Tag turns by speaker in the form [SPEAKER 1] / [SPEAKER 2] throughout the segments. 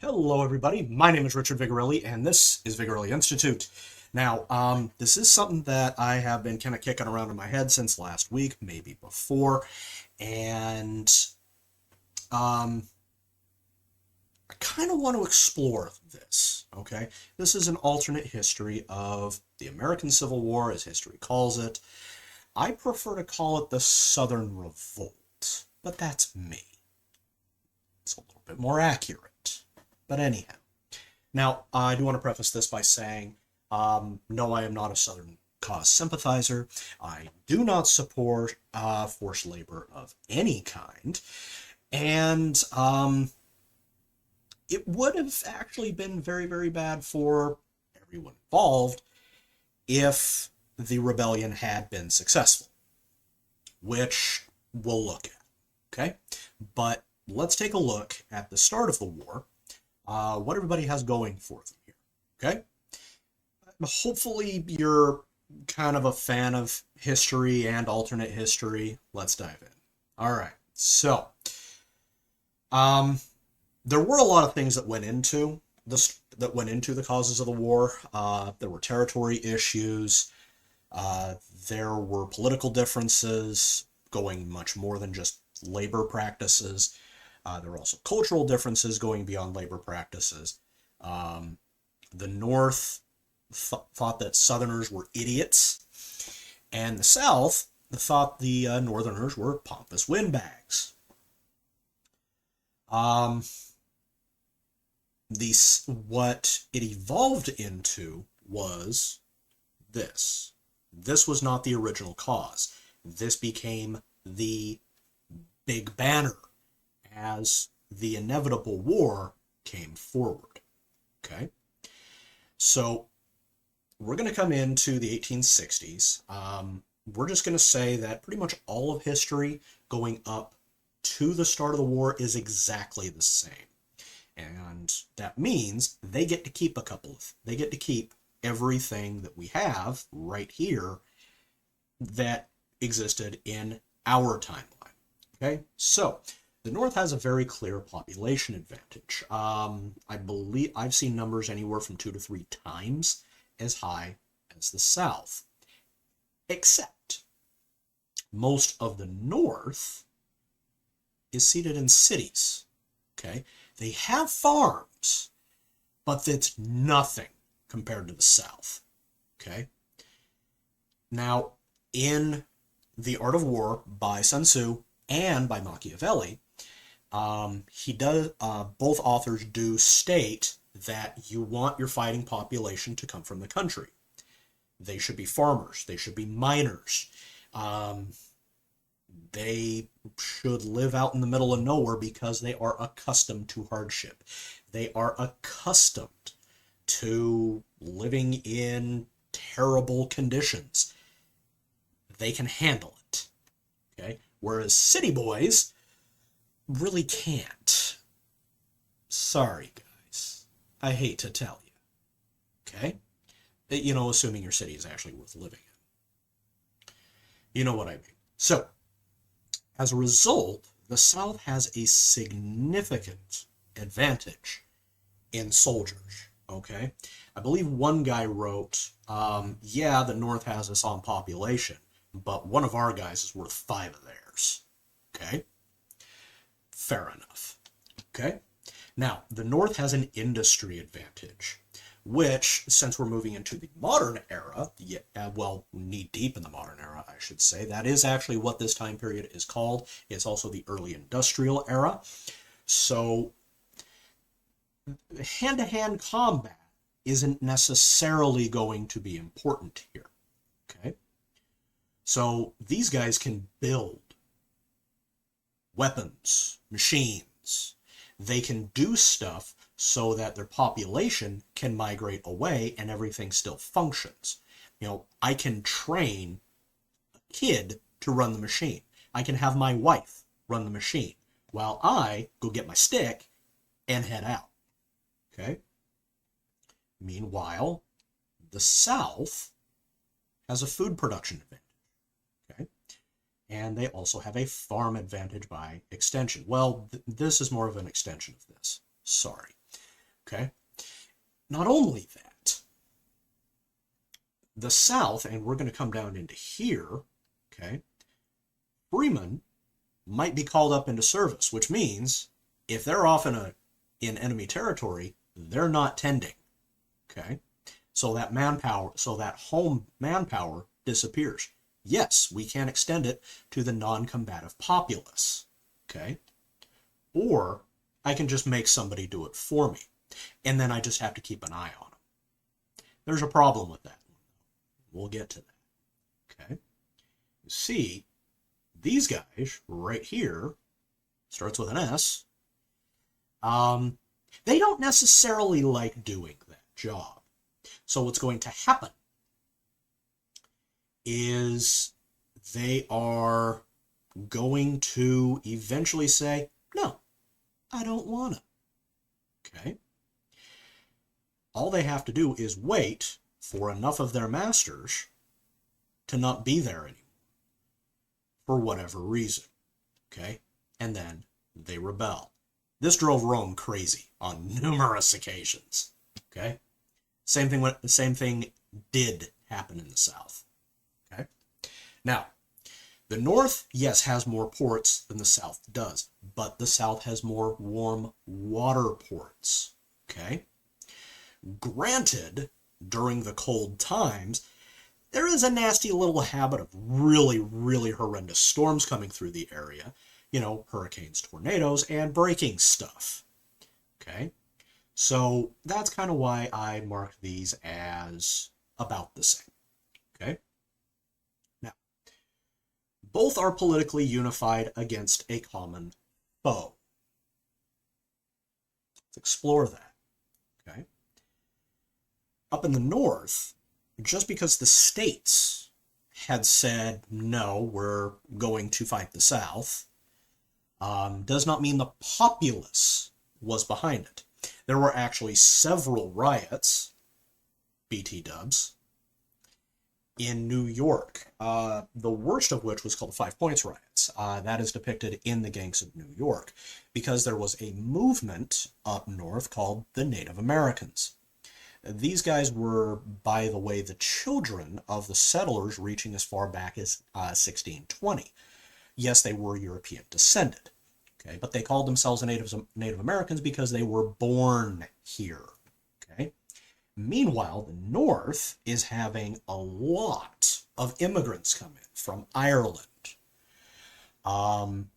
[SPEAKER 1] Hello, everybody. My name is Richard Vigorelli, and this is Vigorelli Institute. Now, this is something that I have been kind of kicking around in my head since last week, maybe before, and um, I kind of want to explore this, okay? This is an alternate history of the American Civil War, as history calls it. I prefer to call it the Southern Revolt, but that's me. It's a little bit more accurate. But anyhow, now I do want to preface this by saying, no, I am not a Southern cause sympathizer. I do not support forced labor of any kind. And it would have actually been very, very bad for everyone involved if the rebellion had been successful, which we'll look at, okay? But let's take a look at the start of the war, what everybody has going for them here, okay? Hopefully you're kind of a fan of history and alternate history. Let's dive in. All right, so there were a lot of things that went into the causes of the war. There were territory issues. There were political differences going much more than just labor practices. There were also cultural differences going beyond labor practices. The North thought that Southerners were idiots, and the South thought the Northerners were pompous windbags. What it evolved into was this. This was not the original cause. This became the big banner as the inevitable war came forward. Okay? So we're going to come into the 1860s. We're just going to say that pretty much all of history going up to the start of the war is exactly the same. And that means they get to keep they get to keep everything that we have right here that existed in our timeline. Okay? So the North has a very clear population advantage. I believe I've seen numbers anywhere from 2 to 3 times as high as the South. Except most of the North is seated in cities. Okay? They have farms, but it's nothing compared to the South. Okay? Now, in The Art of War by Sun Tzu and by Machiavelli, both authors do state that you want your fighting population to come from the country. They should be farmers. They should be miners. They should live out in the middle of nowhere because they are accustomed to hardship. They are accustomed to living in terrible conditions. They can handle it. Okay? Whereas city boys really can't. Sorry, guys. I hate to tell you. Okay? You know, assuming your city is actually worth living in. You know what I mean. So, as a result, the South has a significant advantage in soldiers. Okay? I believe one guy wrote, yeah, the North has us on population, but one of our guys is worth 5 of theirs. Okay? Fair enough. Okay? Now, the North has an industry advantage, which, since we're moving into the modern era, knee deep in the modern era, I should say, that is actually what this time period is called. It's also the early industrial era. So, hand-to-hand combat isn't necessarily going to be important here. Okay? So, these guys can build weapons, machines. They can do stuff so that their population can migrate away and everything still functions. You know, I can train a kid to run the machine. I can have my wife run the machine while I go get my stick and head out. Okay? Meanwhile, the South has a food production advantage. Okay? And they also have a farm advantage by extension. Well, this is more of an extension of this. Sorry. Okay? Not only that, the South, and we're going to come down into here, okay, freemen might be called up into service, which means if they're off in enemy territory, they're not tending, okay? So that manpower, so that home manpower disappears. Yes, we can extend it to the non-combative populace, okay? Or I can just make somebody do it for me, and then I just have to keep an eye on them. There's a problem with that. We'll get to that, okay? You see, these guys right here, starts with an S, they don't necessarily like doing that job. So what's going to happen is they are going to eventually say, no, I don't want to. Okay? All they have to do is wait for enough of their masters to not be there anymore for whatever reason. Okay? And then they rebel. This drove Rome crazy on numerous occasions. Okay? Same thing did happen in the South. Okay? Now, the North, yes, has more ports than the South does, but the South has more warm water ports. Okay? Granted, during the cold times, there is a nasty little habit of really, really horrendous storms coming through the area. You know, hurricanes, tornadoes, and breaking stuff. Okay? So that's kind of why I mark these as about the same. Okay? Now, both are politically unified against a common foe. Let's explore that. Okay? Up in the North, just because the states had said, no, we're going to fight the South, does not mean the populace was behind it. There were actually several riots, BT dubs, in New York. The worst of which was called the 5 Points Riots. That is depicted in the Gangs of New York, because there was a movement up north called the Native Americans. These guys were, by the way, the children of the settlers reaching as far back as 1620. Yes, they were European descended, okay, but they called themselves Native Americans because they were born here, okay? Meanwhile, the North is having a lot of immigrants come in from Ireland,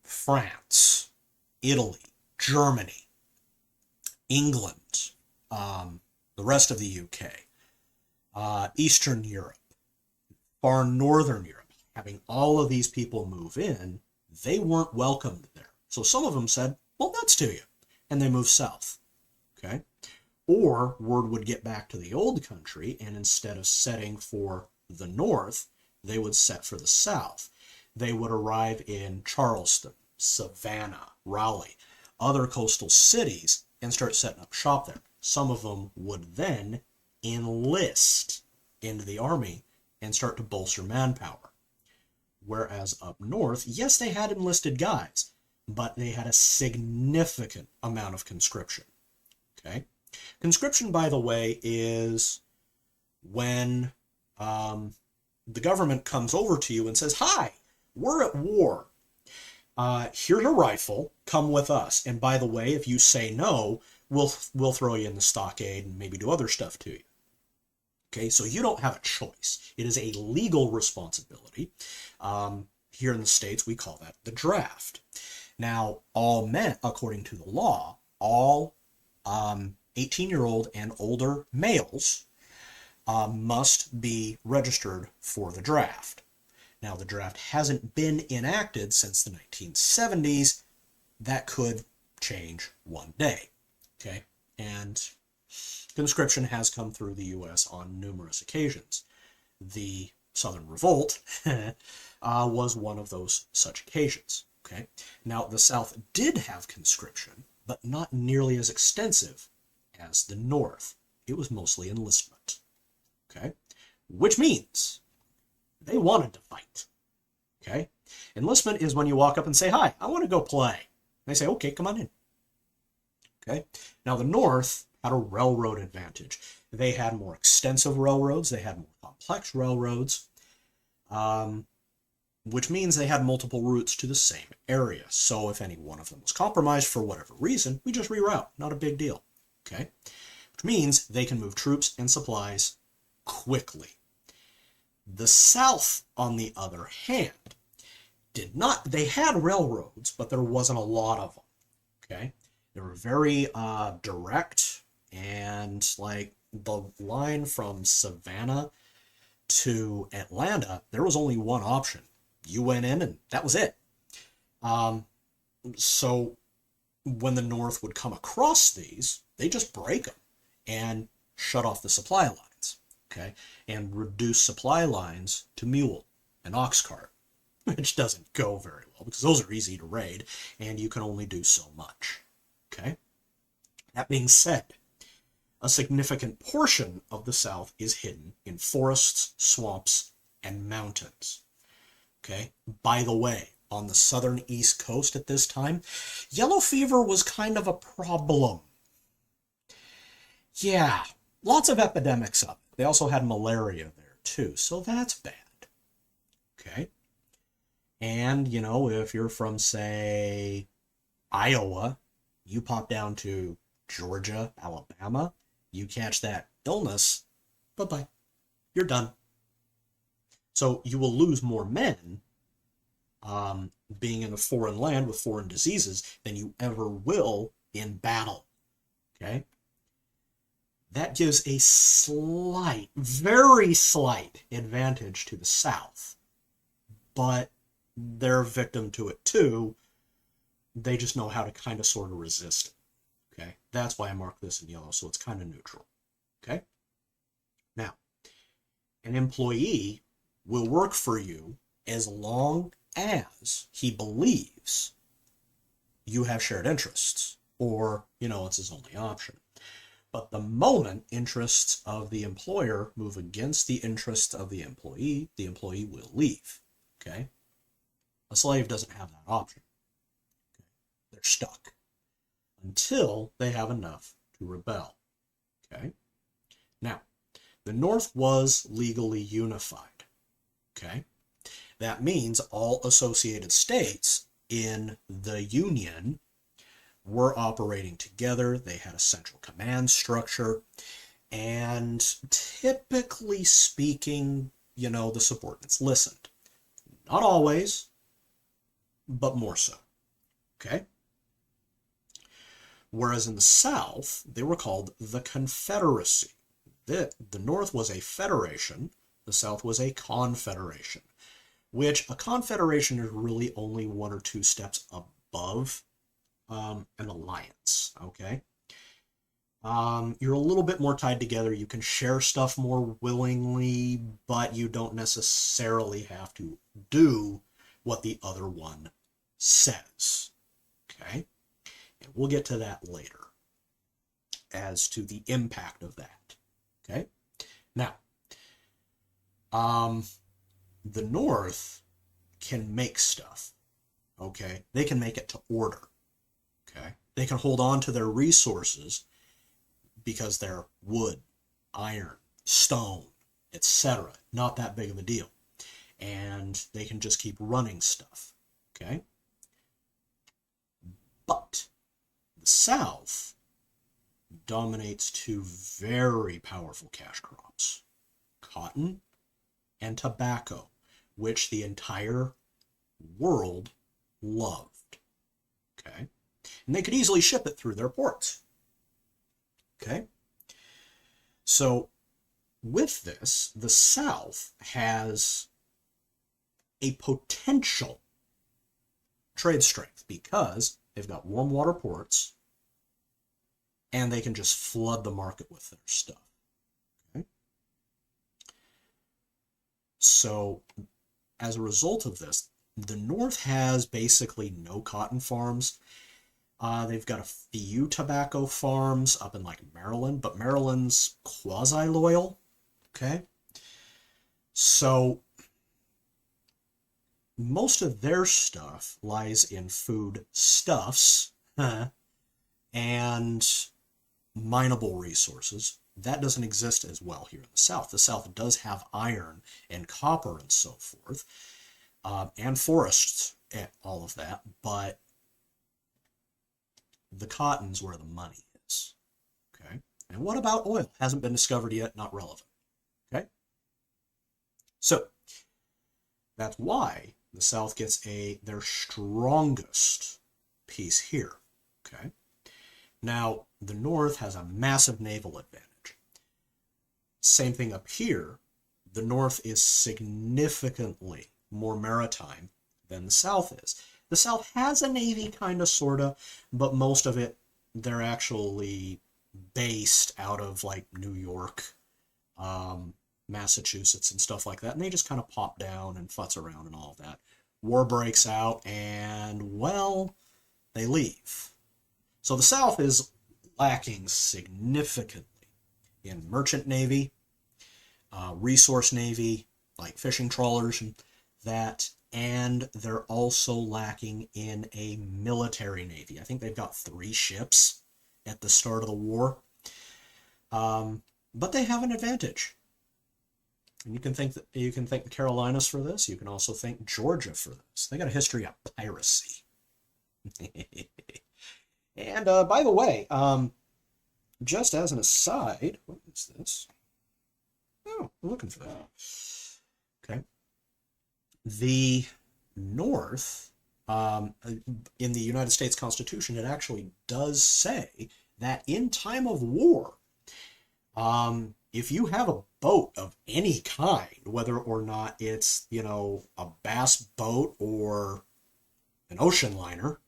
[SPEAKER 1] France, Italy, Germany, England, the rest of the UK, Eastern Europe, far Northern Europe. Having all of these people move in, they weren't welcomed there. So some of them said, well, nuts to you, and they moved south, okay? Or word would get back to the old country, and instead of setting for the North, they would set for the South. They would arrive in Charleston, Savannah, Raleigh, other coastal cities, and start setting up shop there. Some of them would then enlist into the army and start to bolster manpower. Whereas up north, yes, they had enlisted guys, but they had a significant amount of conscription. Okay? Conscription, by the way, is when the government comes over to you and says, hi, we're at war. Here's a rifle. Come with us. And by the way, if you say no, we'll throw you in the stockade and maybe do other stuff to you. Okay, so you don't have a choice. It is a legal responsibility. Here in the States, we call that the draft. Now, all men, according to the law, all 18-year-old and older males must be registered for the draft. Now, the draft hasn't been enacted since the 1970s. That could change one day. Okay, and conscription has come through the U.S. on numerous occasions. The Southern Revolt was one of those such occasions. Okay, now the South did have conscription, but not nearly as extensive as the North. It was mostly enlistment. Okay, which means they wanted to fight. Okay, enlistment is when you walk up and say, hi, I want to go play. And they say, okay, come on in. Okay, now the North had a railroad advantage. They had more extensive railroads, they had more complex railroads, which means they had multiple routes to the same area. So if any one of them was compromised for whatever reason, we just reroute, not a big deal, okay? Which means they can move troops and supplies quickly. The South, on the other hand, did not, they had railroads, but there wasn't a lot of them, okay? They were very direct, and like the line from Savannah to Atlanta, there was only one option. You went in and that was it. So when the North would come across these, they just break them and shut off the supply lines, okay? And reduce supply lines to mule and ox cart, which doesn't go very well because those are easy to raid and you can only do so much, okay? That being said, a significant portion of the South is hidden in forests, swamps, and mountains, okay? By the way, on the southern East Coast at this time, yellow fever was kind of a problem. Yeah, lots of epidemics of it. They also had malaria there too, so that's bad, okay? And, you know, if you're from, say, Iowa, you pop down to Georgia, Alabama, you catch that illness, bye-bye, you're done. So you will lose more men being in a foreign land with foreign diseases than you ever will in battle, okay? That gives a slight, very slight advantage to the South, but they're a victim to it too. They just know how to kind of sort of resist it, okay? That's why I mark this in yellow, so it's kind of neutral, okay? Now, an employee will work for you as long as he believes you have shared interests, or, you know, it's his only option. But the moment interests of the employer move against the interests of the employee will leave, okay? A slave doesn't have that option. Okay? They're stuck until they have enough to rebel, okay? Now, the North was legally unified, okay? That means all associated states in the Union were operating together. They had a central command structure, and typically speaking, you know, the subordinates listened. Not always, but more so, okay? Whereas in the South, they were called the Confederacy. The North was a federation, the South was a confederation, which a confederation is really only one or two steps above an alliance, okay? You're a little bit more tied together. You can share stuff more willingly, but you don't necessarily have to do what the other one says, okay? And we'll get to that later as to the impact of that, okay? Now, the North can make stuff, okay? They can make it to order, okay? They can hold on to their resources because they're wood, iron, stone, etc. Not that big of a deal. And they can just keep running stuff, okay? But the South dominates two very powerful cash crops, cotton and tobacco, which the entire world loved, okay? And they could easily ship it through their ports, okay? So with this, the South has a potential trade strength because they've got warm water ports and they can just flood the market with their stuff, okay? So as a result of this, the North has basically no cotton farms. They've got a few tobacco farms up in like Maryland, but Maryland's quasi-loyal, okay? So most of their stuff lies in food stuffs and mineable resources. That doesn't exist as well here in the South. The South does have iron and copper and so forth, and forests and all of that, but the cotton's where the money is. Okay? And what about oil? Hasn't been discovered yet, not relevant. Okay? So, that's why the South gets their strongest piece here. Okay? Now, the North has a massive naval advantage. Same thing up here. The North is significantly more maritime than the South is. The South has a navy, kind of, sort of, but most of it, they're actually based out of, like, New York, Massachusetts, and stuff like that, and they just kind of pop down and futz around and all of that. War breaks out, and, well, they leave. So the South is lacking significantly in merchant navy, resource navy, like fishing trawlers and that, and they're also lacking in a military navy. I think they've got 3 ships at the start of the war, but they have an advantage. And you can thank the Carolinas for this. You can also thank Georgia for this. They got a history of piracy. And by the way, just as an aside, what is this? Oh, I'm looking for that. Okay. The North, in the United States Constitution, it actually does say that in time of war, if you have a boat of any kind, whether or not it's, a bass boat or an ocean liner,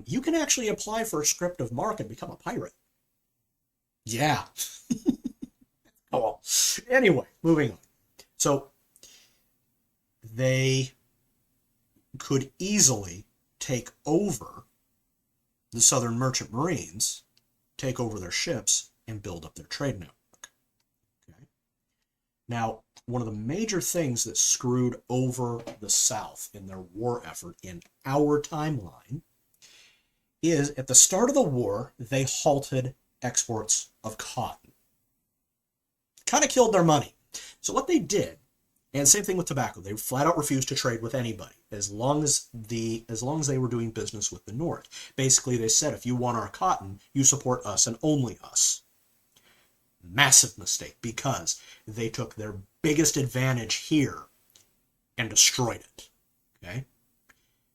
[SPEAKER 1] you can actually apply for a script of marque and become a pirate. Yeah. Oh, anyway, moving on. So they could easily take over the Southern Merchant Marines, take over their ships, and build up their trade network. Okay. Now, one of the major things that screwed over the South in their war effort in our timeline is at the start of the war, they halted exports of cotton. Kind of killed their money. So what they did, and same thing with tobacco, they flat out refused to trade with anybody as long as they were doing business with the North. Basically, they said, if you want our cotton, you support us and only us. Massive mistake, because they took their biggest advantage here and destroyed it. Okay?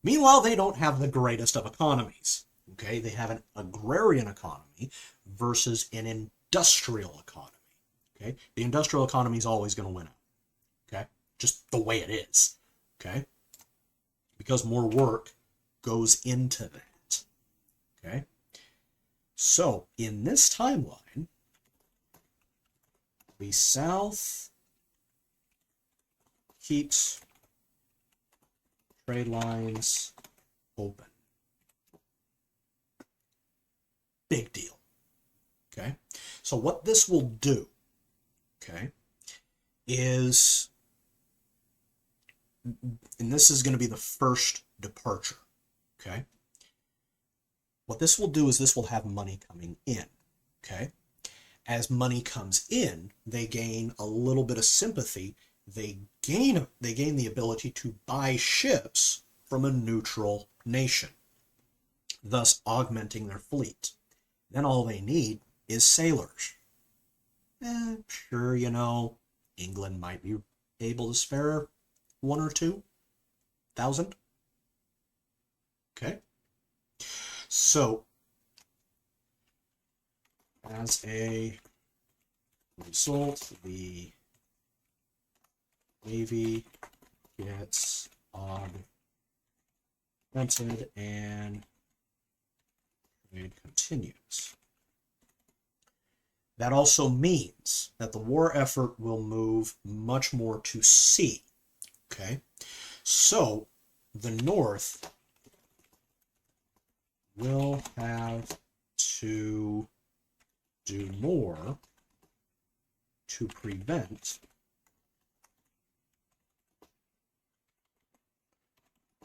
[SPEAKER 1] Meanwhile, they don't have the greatest of economies. Okay? They have an agrarian economy versus an industrial economy. Okay? The industrial economy is always going to win out. Okay? Just the way it is. Okay? Because more work goes into that. Okay? So, in this timeline, the South keeps trade lines open. Big deal. Okay? So what this will do, okay, is, and this is going to be the first departure, okay? What this will do is this will have money coming in, okay? As money comes in, they gain a little bit of sympathy. They gain the ability to buy ships from a neutral nation, thus augmenting their fleet. Then all they need is sailors. Sure, England might be able to spare 1 or 2,000. Okay. So, as a result, the Navy gets augmented and trade continues. That also means that the war effort will move much more to sea. Okay? So, the North will have to do more to prevent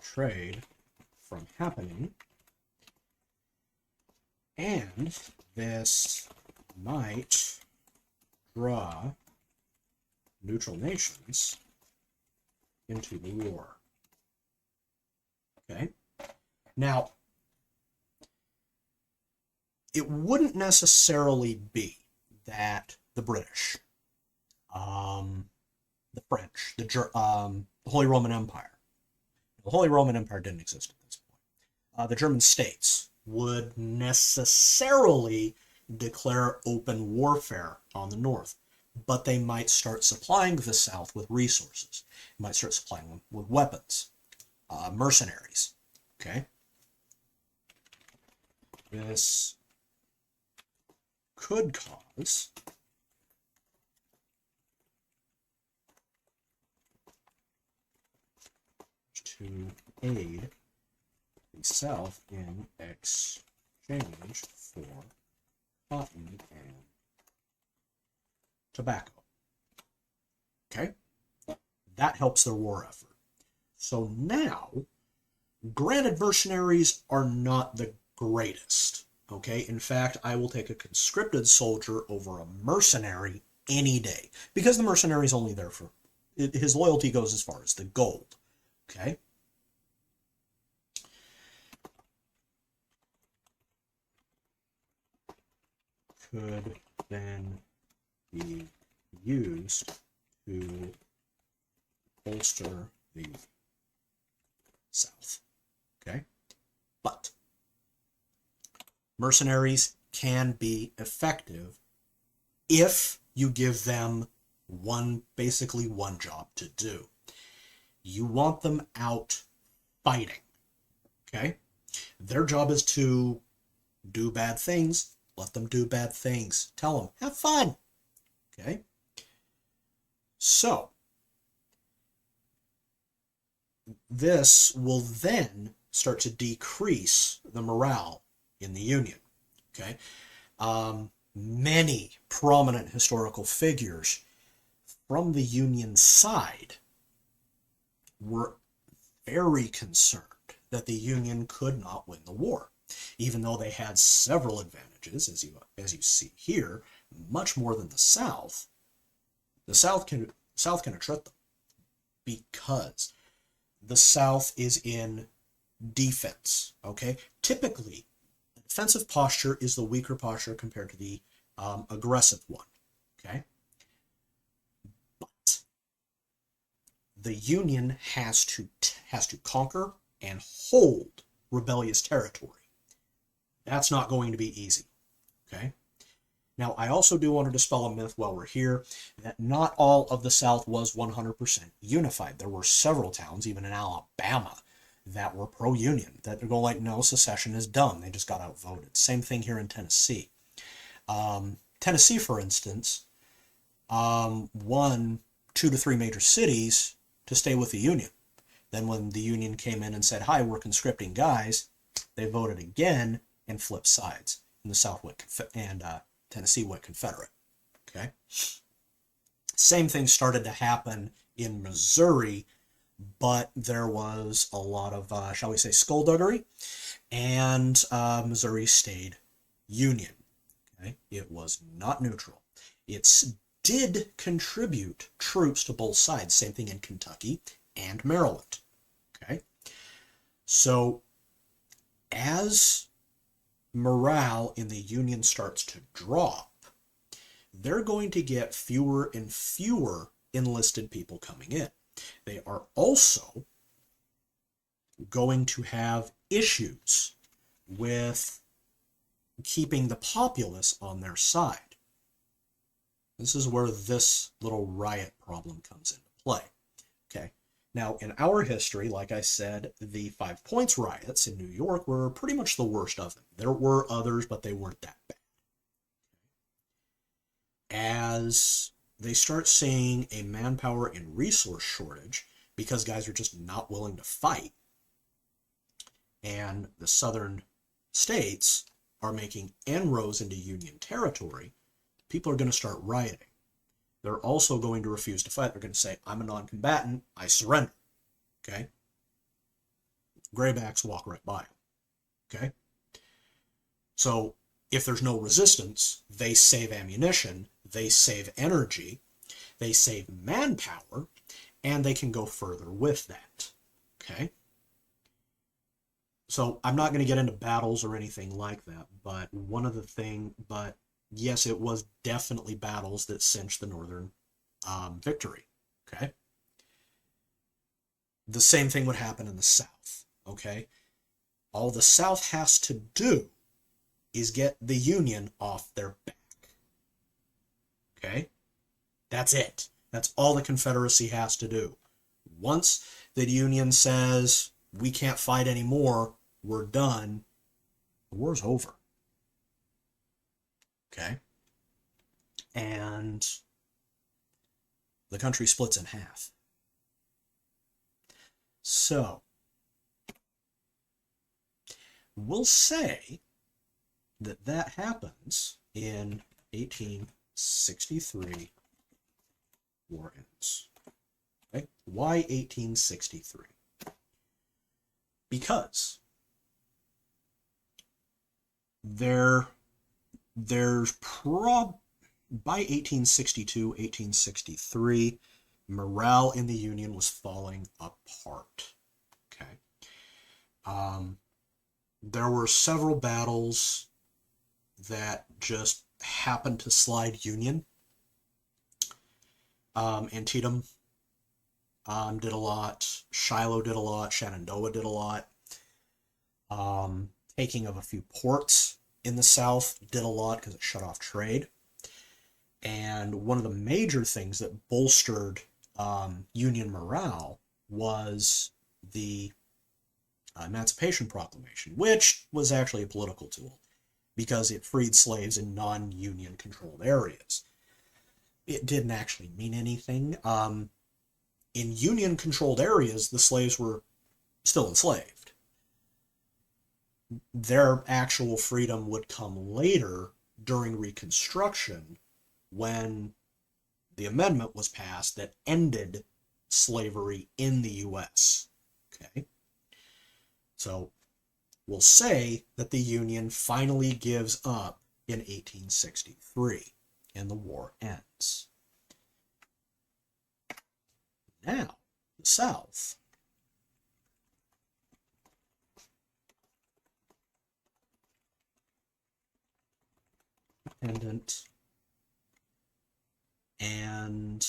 [SPEAKER 1] trade from happening, and this might draw neutral nations into the war. Okay? Now, it wouldn't necessarily be that the British, the French, the Holy Roman Empire. The Holy Roman Empire didn't exist at this point. The German states would necessarily declare open warfare on the North, but they might start supplying the South with resources. They might start supplying them with weapons, mercenaries. Okay? This could cause to aid the South in exchange for cotton and tobacco. Okay? That helps their war effort. So now, granted, mercenaries are not the greatest. Okay? In fact, I will take a conscripted soldier over a mercenary any day, because the mercenary is only there for, his loyalty goes as far as the gold. Okay? Could then be used to bolster the South. Okay? But mercenaries can be effective if you give them basically one job to do. You want them out fighting. Okay? Their job is to do bad things. Let them do bad things. Tell them, have fun. Okay? So, this will then start to decrease the morale in the Union. Okay? Many prominent historical figures from the Union side were very concerned that the Union could not win the war, even though they had several advantages, as you see here, much more than the South. The South can attrit them because the South is in defense. Okay, typically, defensive posture is the weaker posture compared to the aggressive one. Okay, but the Union has to conquer and hold rebellious territory. That's not going to be easy. Okay. Now, I also do want to dispel a myth while we're here that not all of the South was 100% unified. There were several towns, even in Alabama, that were pro-Union, that they're going like, no, secession is done. They just got outvoted. Same thing here in Tennessee. Tennessee, for instance, won 2 to 3 major cities to stay with the Union. Then when the Union came in and said, hi, we're conscripting guys, they voted again and flipped sides. And the South went Tennessee went Confederate. Okay. Same thing started to happen in Missouri, but there was a lot of, shall we say, skullduggery, and Missouri stayed Union. Okay. It was not neutral. It did contribute troops to both sides. Same thing in Kentucky and Maryland. Okay. So as morale in the Union starts to drop, they're going to get fewer and fewer enlisted people coming in. They are also going to have issues with keeping the populace on their side. This is where this little riot problem comes into play. Okay. Now, in our history, like I said, the 5 Points riots in New York were pretty much the worst of them. There were others, but they weren't that bad. As they start seeing a manpower and resource shortage because guys are just not willing to fight, and the southern states are making inroads into Union territory, people are going to start rioting. They're also going to refuse to fight. They're going to say, I'm a non-combatant, I surrender. Okay? Graybacks walk right by them. Okay? So if there's no resistance, they save ammunition, they save energy, they save manpower, and they can go further with that. Okay? So I'm not going to get into battles or anything like that, but yes, it was definitely battles that cinched the Northern victory. Okay? The same thing would happen in the South. Okay? All the South has to do is get the Union off their back. Okay? That's it. That's all the Confederacy has to do. Once the Union says, we can't fight anymore, we're done, the war's over. Okay? And the country splits in half. So, we'll say that happens in 1863. War ends. Okay? Why 1863? Because there's by 1862, 1863, morale in the Union was falling apart. Okay. There were several battles that just happened to slide Union. Antietam did a lot. Shiloh did a lot. Shenandoah did a lot. Taking of a few ports in the South did a lot because it shut off trade. And one of the major things that bolstered Union morale was the Emancipation Proclamation, which was actually a political tool because it freed slaves in non-Union controlled areas. It didn't actually mean anything. In Union-controlled areas, the slaves were still enslaved. Their actual freedom would come later during Reconstruction when the amendment was passed that ended slavery in the U.S. Okay? So we'll say that the Union finally gives up in 1863 and the war ends. Now, the South. Independent and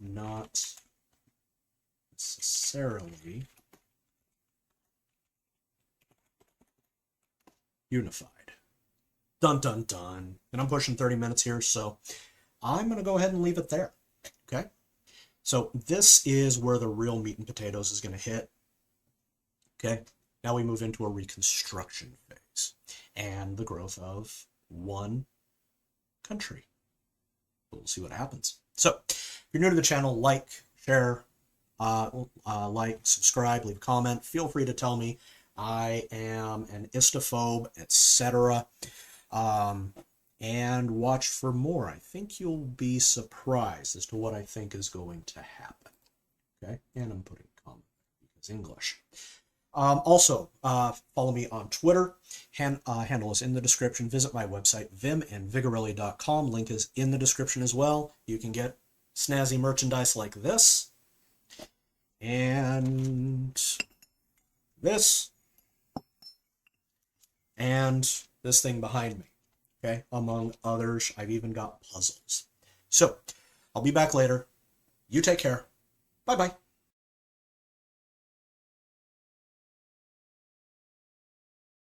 [SPEAKER 1] not necessarily unified. Dun dun dun. And I'm pushing 30 minutes here, so I'm going to go ahead and leave it there. Okay? So this is where the real meat and potatoes is going to hit. Okay? Now we move into a Reconstruction phase and the growth of one country. We'll see what happens. So, if you're new to the channel, like, share, like, subscribe, leave a comment. Feel free to tell me I am an istophobe, etc. And watch for more. I think you'll be surprised as to what I think is going to happen. Okay? And I'm putting comment because English. Also, follow me on Twitter. Handle is in the description. Visit my website, vimandvigorelli.com. Link is in the description as well. You can get snazzy merchandise like this. And this. And this thing behind me. Okay? Among others. I've even got puzzles. So, I'll be back later. You take care. Bye-bye.